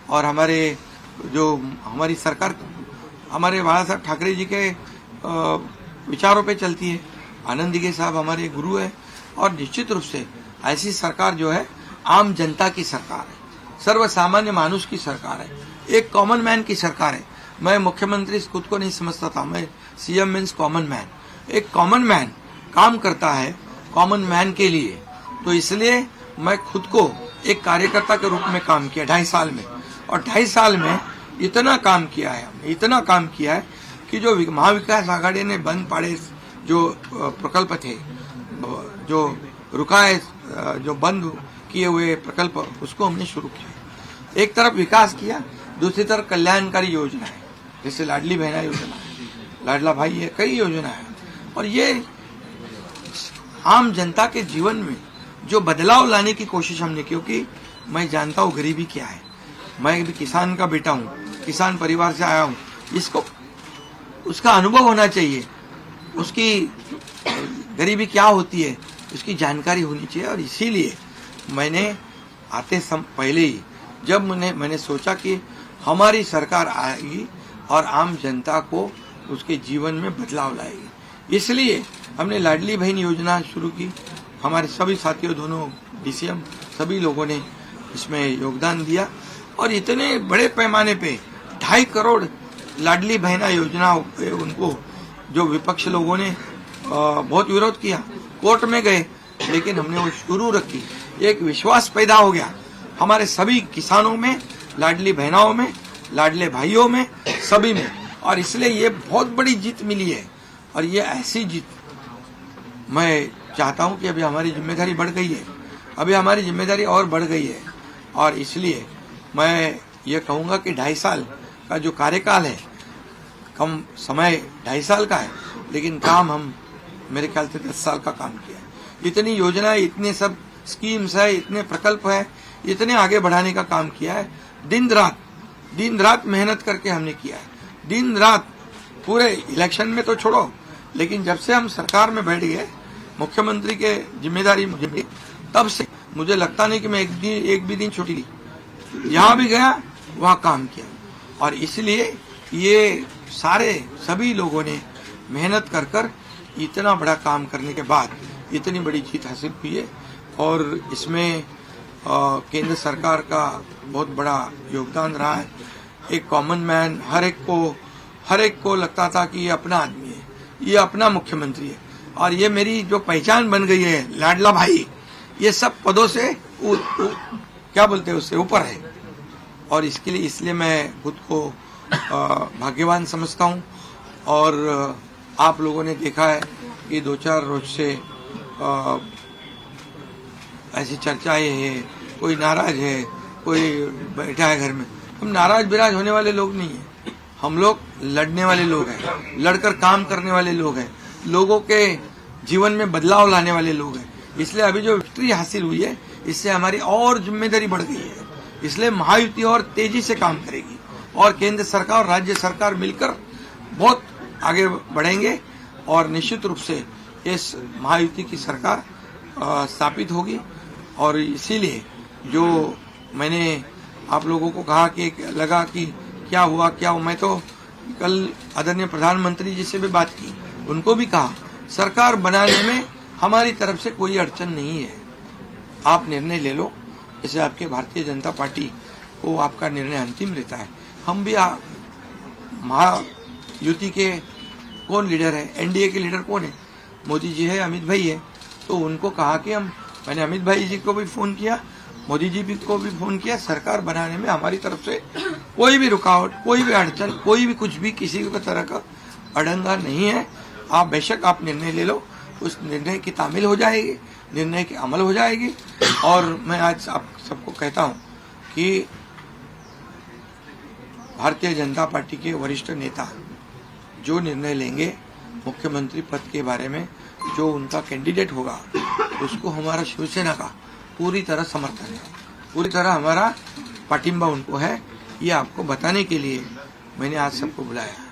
और हमारी सरकार हमारे बाला साहब ठाकरे जी के विचारों पे चलती है। आनंद दिघे साहब हमारे गुरु है और निश्चित रूप से ऐसी सरकार जो है आम जनता की सरकार है, सर्व सामान्य मानुष की सरकार है, एक कॉमन मैन की सरकार है। मैं मुख्यमंत्री खुद को नहीं समझता था, मैं सीएम मीन्स कॉमन मैन। एक कॉमन मैन काम करता है कॉमन मैन के लिए, तो इसलिए मैं खुद को एक कार्यकर्ता के रूप में काम किया 2.5 साल में, और 2.5 साल में इतना काम किया है, हमने इतना काम किया है कि जो महाविकास आघाड़ी ने बंद पड़े जो प्रकल्प थे, जो रुकाए, जो बंद किए हुए प्रकल्प, उसको हमने शुरू किया। एक तरफ विकास किया, दूसरी तरफ कल्याणकारी योजना है, जैसे लाडली बहना योजना है, लाडला भाई है, कई योजना है। और ये आम जनता के जीवन में जो बदलाव लाने की कोशिश हमने, क्योंकि मैं जानता हूँ गरीबी क्या है, मैं भी किसान का बेटा हूँ, किसान परिवार से आया हूँ, इसको उसका अनुभव होना चाहिए, उसकी गरीबी क्या होती है उसकी जानकारी होनी चाहिए। और इसीलिए मैंने आते पहले ही जब मैंने सोचा कि हमारी सरकार आएगी और आम जनता को उसके जीवन में बदलाव लाएगी, इसलिए हमने लाडली बहन योजना शुरू की। हमारे सभी साथियों, दोनों डीसीएम, सभी लोगों ने इसमें योगदान दिया और इतने बड़े पैमाने पे 2.5 करोड़ लाडली बहना योजना, उनको जो विपक्ष लोगों ने बहुत विरोध किया, कोर्ट में गए, लेकिन हमने वो शुरू रखी। एक विश्वास पैदा हो गया हमारे सभी किसानों में, लाडली बहनाओं में, लाडले भाइयों में, सभी में, और इसलिए ये बहुत बड़ी जीत मिली है। और ये ऐसी जीत मैं चाहता हूं कि अभी हमारी जिम्मेदारी बढ़ गई है, अभी हमारी जिम्मेदारी और बढ़ गई है, और इसलिए मैं ये कहूँगा कि 2.5 साल का जो कार्यकाल है, कम समय 2.5 साल का है, लेकिन काम हम मेरे ख्याल से 10 साल का काम किया है। इतनी योजनाएं, इतने सब स्कीम्स है, इतने प्रकल्प है, इतने आगे बढ़ाने का काम किया है। दिन रात मेहनत करके हमने किया है, दिन रात। पूरे इलेक्शन में तो छोड़ो, लेकिन जब से हम सरकार में बैठ गए, मुख्यमंत्री के जिम्मेदारी मुझे मिली, तब से मुझे लगता नहीं कि मैं एक भी दिन छुट्टी ली, जहां भी गया वहां काम किया। और इसलिए ये सभी लोगों ने मेहनत कर इतना बड़ा काम करने के बाद इतनी बड़ी जीत हासिल हुई है। और इसमें केंद्र सरकार का बहुत बड़ा योगदान रहा है। एक कॉमन मैन, हर एक को लगता था कि ये अपना आदमी है, ये अपना मुख्यमंत्री है, और ये मेरी जो पहचान बन गई है लाडला भाई, ये सब पदों से क्या बोलते हैं उससे ऊपर है। और इसलिए मैं खुद को भाग्यवान समझता हूँ। और आप लोगों ने देखा है कि 2-4 रोज से ऐसी चर्चाएं हैं, कोई नाराज है, कोई बैठा है घर में। हम नाराज बिराज होने वाले लोग नहीं हैं, हम लोग लड़ने वाले लोग हैं, लड़कर काम करने वाले लोग हैं, लोगों के जीवन में बदलाव लाने वाले लोग हैं। इसलिए अभी जो विक्ट्री हासिल हुई है, इससे हमारी और जिम्मेदारी बढ़ गई है। इसलिए महायुति और तेजी से काम करेगी और केंद्र सरकार और राज्य सरकार मिलकर बहुत आगे बढ़ेंगे, और निश्चित रूप से इस महायुति की सरकार स्थापित होगी। और इसीलिए जो मैंने आप लोगों को कहा कि लगा कि क्या हुआ, मैं तो कल आदरणीय प्रधानमंत्री जी से भी बात की, उनको भी कहा सरकार बनाने में हमारी तरफ से कोई अड़चन नहीं है, आप निर्णय ले लो। जैसे आपके भारतीय जनता पार्टी को आपका निर्णय अंतिम रहता है, हम भी महायुति के कौन लीडर है, एनडीए के लीडर कौन है, मोदी जी है, अमित भाई है, तो उनको कहा कि मैंने अमित भाई जी को भी फोन किया, मोदी जी को भी फोन किया, सरकार बनाने में हमारी तरफ से कोई भी रुकावट, कोई भी अड़चन, कोई भी कुछ भी किसी भी तरह का अड़ंगा नहीं है। आप बेशक आप निर्णय ले लो, उस निर्णय की तामील हो जाएगी, निर्णय की अमल हो जाएगी। और मैं आज आप सबको कहता हूं कि भारतीय जनता पार्टी के वरिष्ठ नेता जो निर्णय लेंगे मुख्यमंत्री पद के बारे में, जो उनका कैंडिडेट होगा, उसको हमारा शिवसेना का पूरी तरह समर्थन है, पूरी तरह हमारा पाटिंबा उनको है। ये आपको बताने के लिए मैंने आज सबको बुलाया।